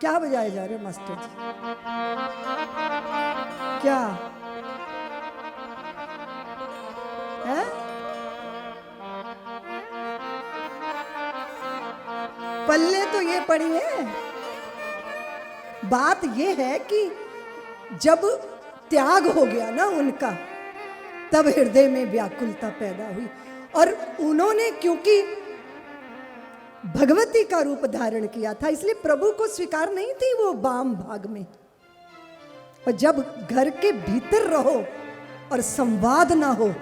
क्या बजाए जा रहे हो मास्टर जी? क्या है? पल्ले तो ये पड़ी है। बात ये है कि जब त्याग हो गया ना उनका, तब हृदय में व्याकुलता पैदा हुई। और उन्होंने क्योंकि भगवती का रूप धारण किया था, इसलिए प्रभु को स्वीकार नहीं थी वो वाम भाग में। और जब घर के भीतर रहो और संवाद ना हो,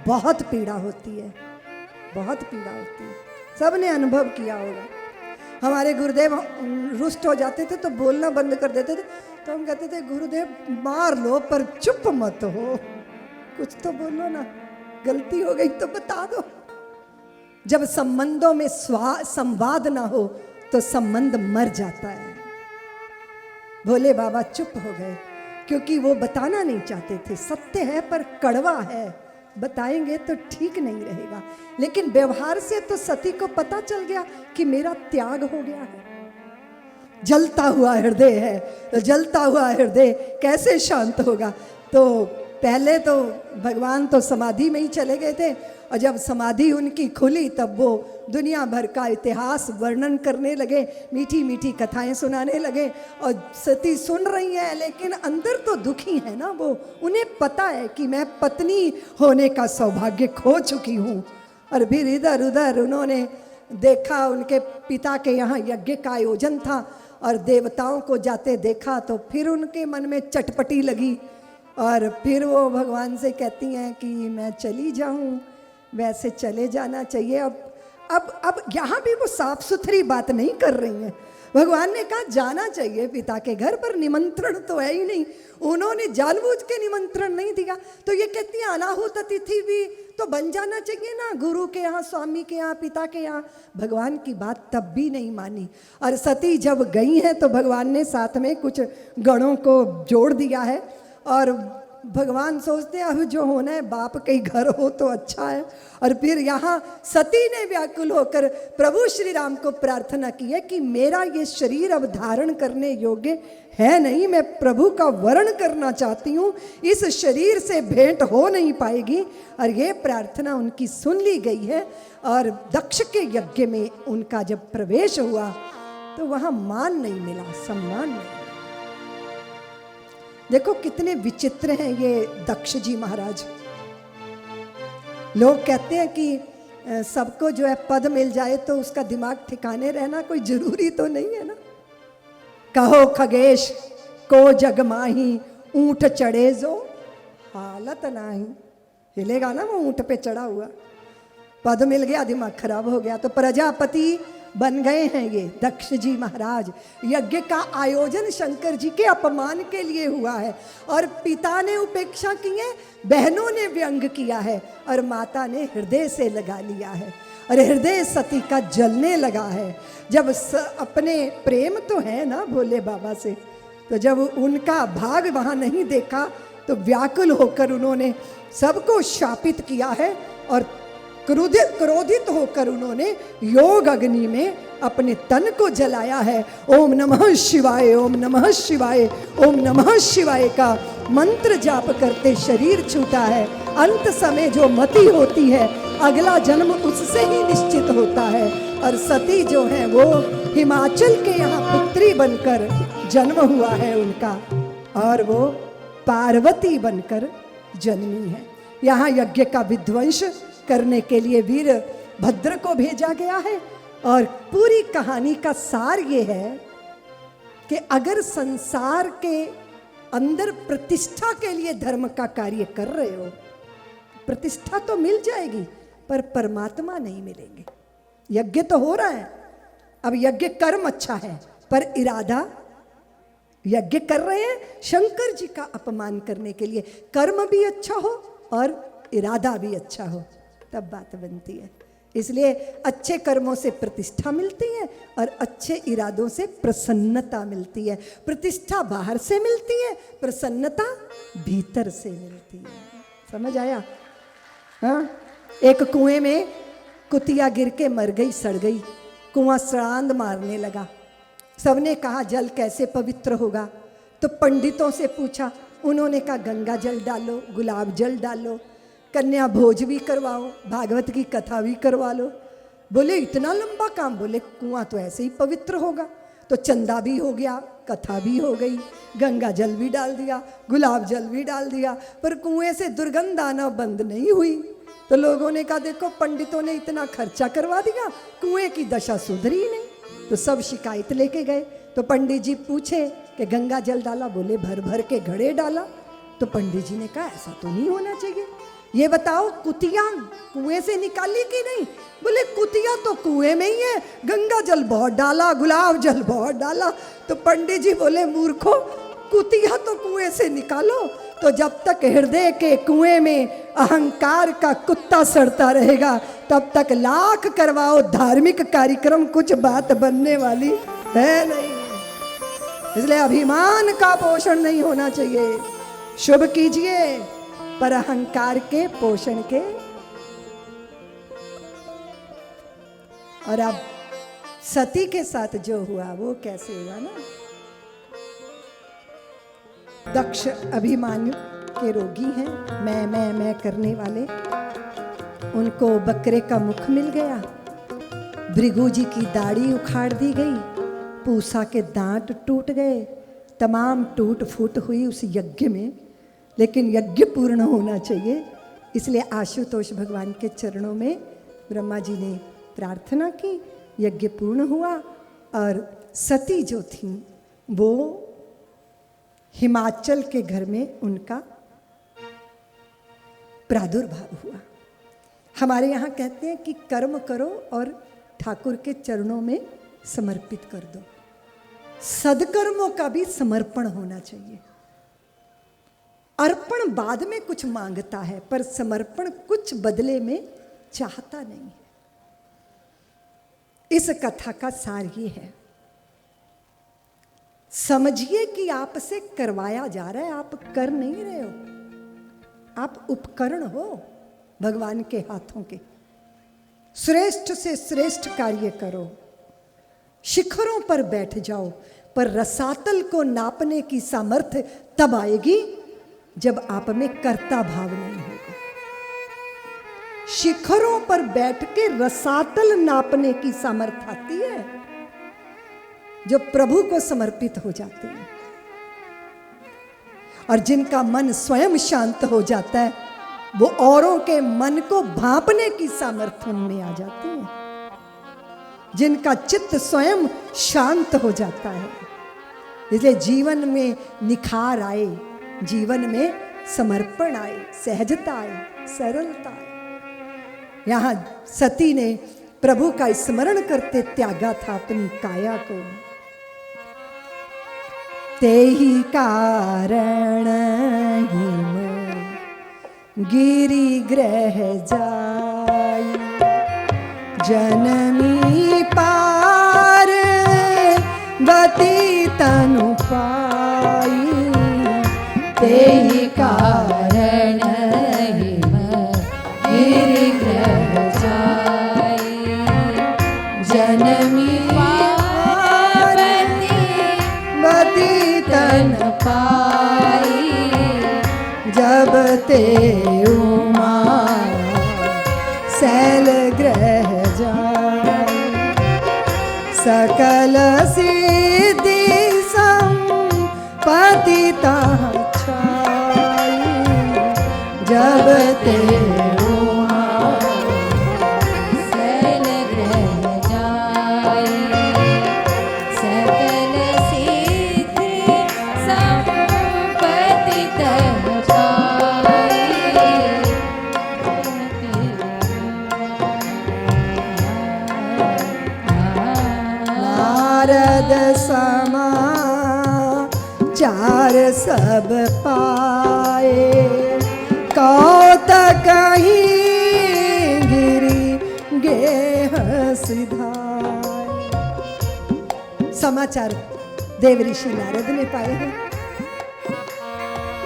बहुत पीड़ा होती है, बहुत पीड़ा होती है। सबने अनुभव किया होगा। हमारे गुरुदेव रुष्ट हो जाते थे तो बोलना बंद कर देते थे, तो हम कहते थे गुरुदेव मार लो पर चुप मत हो, कुछ तो बोलो ना, गलती हो गई तो बता दो। जब संबंधों में संवाद ना हो तो संबंध मर जाता है। भोले बाबा चुप हो गए क्योंकि वो बताना नहीं चाहते थे। सत्य है पर कड़वा है, बताएंगे तो ठीक नहीं रहेगा। लेकिन व्यवहार से तो सती को पता चल गया कि मेरा त्याग हो गया है। जलता हुआ हृदय है, तो जलता हुआ हृदय कैसे शांत होगा? तो पहले तो भगवान तो समाधि में ही चले गए थे, और जब समाधि उनकी खुली तब वो दुनिया भर का इतिहास वर्णन करने लगे, मीठी मीठी कथाएं सुनाने लगे। और सती सुन रही हैं, लेकिन अंदर तो दुखी है ना वो। उन्हें पता है कि मैं पत्नी होने का सौभाग्य खो चुकी हूँ। और फिर इधर उधर उन्होंने देखा, उनके पिता के यहाँ यज्ञ का आयोजन था और देवताओं को जाते देखा, तो फिर उनके मन में चटपटी लगी। और फिर वो भगवान से कहती हैं कि मैं चली जाऊं, वैसे चले जाना चाहिए। अब यहाँ भी वो साफ सुथरी बात नहीं कर रही हैं। भगवान ने कहा जाना चाहिए पिता के घर, पर निमंत्रण तो है ही नहीं। उन्होंने जानबूझ के निमंत्रण नहीं दिया। तो ये कहती है अनाहुत अतिथि भी तो बन जाना चाहिए ना, गुरु के यहाँ, स्वामी के यहाँ, पिता के यहाँ। भगवान की बात तब भी नहीं मानी। और सती जब गई हैं तो भगवान ने साथ में कुछ गणों को जोड़ दिया है। और भगवान सोचते हैं अब जो होना है बाप के घर हो तो अच्छा है। और फिर यहाँ सती ने व्याकुल होकर प्रभु श्री राम को प्रार्थना की है कि मेरा ये शरीर अब धारण करने योग्य है नहीं, मैं प्रभु का वर्ण करना चाहती हूँ, इस शरीर से भेंट हो नहीं पाएगी। और ये प्रार्थना उनकी सुन ली गई है। और दक्ष के यज्ञ में उनका जब प्रवेश हुआ तो वहाँ मान नहीं मिला, सम्मान नहीं। देखो कितने विचित्र हैं ये दक्ष जी महाराज। लोग कहते हैं कि सबको जो है पद मिल जाए तो उसका दिमाग ठिकाने रहना कोई जरूरी तो नहीं है ना। कहो खगेश को जग माही, ऊंट चढ़े जो हालत नाही। हिलेगा ना वो ऊंट पे चढ़ा हुआ। पद मिल गया, दिमाग खराब हो गया। तो प्रजापति बन गए हैं ये दक्ष जी महाराज। यज्ञ का आयोजन शंकर जी के अपमान के लिए हुआ है, और पिता ने उपेक्षा की है, बहनों ने व्यंग किया है, और माता ने हृदय से लगा लिया है। और हृदय सती का जलने लगा है। जब अपने प्रेम तो है ना भोले बाबा से, तो जब उनका भाग वहाँ नहीं देखा तो व्याकुल होकर उन्होंने सबको शापित किया है। और क्रोधित होकर उन्होंने योग अग्नि में अपने तन को जलाया है। ओम नमः शिवाय, ओम नमः शिवाय, ओम नमः शिवाय का मंत्र जाप करते शरीर छूटा है। अंत समय जो मति होती है, अगला जन्म उससे ही निश्चित होता है। और सती जो है वो हिमाचल के यहाँ पुत्री बनकर जन्म हुआ है उनका, और वो पार्वती बनकर जन्मी है। यहाँ यज्ञ का विध्वंस करने के लिए वीर भद्र को भेजा गया है। और पूरी कहानी का सार ये है कि अगर संसार के अंदर प्रतिष्ठा के लिए धर्म का कार्य कर रहे हो, प्रतिष्ठा तो मिल जाएगी पर परमात्मा नहीं मिलेंगे। यज्ञ तो हो रहा है, अब यज्ञ कर्म अच्छा है, पर इरादा यज्ञ कर रहे हैं शंकर जी का अपमान करने के लिए। कर्म भी अच्छा हो और इरादा भी अच्छा हो, तब बात बनती है। इसलिए अच्छे कर्मों से प्रतिष्ठा मिलती है और अच्छे इरादों से प्रसन्नता मिलती है। प्रतिष्ठा बाहर से मिलती है, प्रसन्नता भीतर से मिलती है। समझ आया? हाँ, एक कुएं में कुतिया गिर के मर गई, सड़ गई। कुआं सड़ांद मारने लगा। सबने कहा जल कैसे पवित्र होगा, तो पंडितों से पूछा, उन्होंने कहा गंगा जल डालो, गुलाब जल डालो, कन्या भोज भी करवाओ, भागवत की कथा भी करवा लो। बोले इतना लंबा काम? बोले कुआं तो ऐसे ही पवित्र होगा। तो चंदा भी हो गया, कथा भी हो गई, गंगा जल भी डाल दिया, गुलाब जल भी डाल दिया, पर कुएं से दुर्गंध आना बंद नहीं हुई। तो लोगों ने कहा देखो पंडितों ने इतना खर्चा करवा दिया, कुएं की दशा सुधरी नहीं। तो सब शिकायत लेके गए। तो पंडित जी पूछे कि गंगा जल डाला? बोले भर भर के घड़े डाला। तो पंडित जी ने कहा ऐसा तो नहीं होना चाहिए, ये बताओ कुतिया कुएं से निकाली कि नहीं? बोले कुतिया तो कुएं में ही है, गंगा जल बहुत डाला, गुलाब जल बहुत डाला। तो पंडित जी बोले मूर्खो, कुतिया तो कुएं से निकालो। तो जब तक हृदय के कुएं में अहंकार का कुत्ता सड़ता रहेगा तब तक लाख करवाओ धार्मिक कार्यक्रम, कुछ बात बनने वाली है नहीं। इसलिए अभिमान का पोषण नहीं होना चाहिए। शुभ कीजिए पर अहंकार के पोषण के। और अब सती के साथ जो हुआ वो कैसे हुआ ना, दक्ष अभिमान्यु के रोगी हैं, मैं करने वाले, उनको बकरे का मुख मिल गया, भृगु जी की दाढ़ी उखाड़ दी गई, पूसा के दांत टूट गए, तमाम टूट फूट हुई उस यज्ञ में। लेकिन यज्ञ पूर्ण होना चाहिए, इसलिए आशुतोष भगवान के चरणों में ब्रह्मा जी ने प्रार्थना की, यज्ञ पूर्ण हुआ। और सती जो थी वो हिमाचल के घर में उनका प्रादुर्भाव हुआ। हमारे यहाँ कहते हैं कि कर्म करो और ठाकुर के चरणों में समर्पित कर दो। सदकर्मों का भी समर्पण होना चाहिए। अर्पण बाद में कुछ मांगता है, पर समर्पण कुछ बदले में चाहता नहीं है। इस कथा का सार ये है, समझिए कि आपसे करवाया जा रहा है, आप कर नहीं रहे हो, आप उपकरण हो भगवान के हाथों के। श्रेष्ठ से श्रेष्ठ कार्य करो, शिखरों पर बैठ जाओ, पर रसातल को नापने की सामर्थ्य तब आएगी जब आप में कर्ता भाव नहीं होगा। शिखरों पर बैठ के रसातल नापने की सामर्थ्य आती है जो प्रभु को समर्पित हो जाते हैं। और जिनका मन स्वयं शांत हो जाता है वो औरों के मन को भांपने की सामर्थ्य उनमें आ जाती है। जिनका चित्त स्वयं शांत हो जाता है, इसलिए जीवन में निखार आए, जीवन में समर्पण आए, सहजता आए, सरलता आए। यहां सती ने प्रभु का स्मरण करते त्यागा था अपनी काया को। तेहि कारण हिम गिरि ग्रह जाई, जनमी पार बती तनु पाई। तेहि कारण हिम गिरि ग्रह जाई, जनमी पार बती तन पाई। जब ते उमा शैल ग्रह जाई, सकल सिद्धि संपत्ति ताह छाई। जब ते उमा शैल ग्रह जाई, सकल सिद्धि संपत्ति ताह छाई। नारद समाचार सब पाए, कौतक कहीं गिरी गेह सिधाए। समाचार देव ऋषि नारद ने पाए हैं।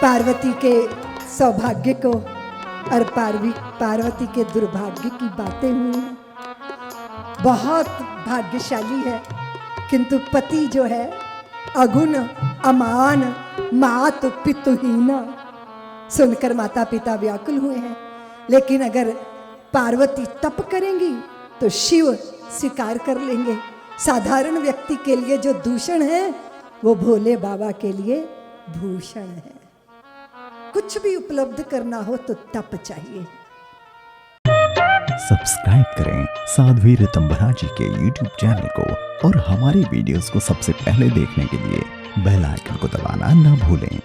पार्वती के सौभाग्य को और पार्वती के दुर्भाग्य की बातें हुई हैं। बहुत भाग्यशाली है किंतु पति जो है अगुण अमान मात पितुहीना, सुनकर माता पिता व्याकुल हुए हैं। लेकिन अगर पार्वती तप करेंगी तो शिव स्वीकार कर लेंगे। साधारण व्यक्ति के लिए जो दूषण है वो भोले बाबा के लिए भूषण है। कुछ भी उपलब्ध करना हो तो तप चाहिए। सब्सक्राइब करें साध्वी ऋतंभरा जी के YouTube चैनल को और हमारी वीडियोस को सबसे पहले देखने के लिए बेल आइकन को दबाना ना भूलें।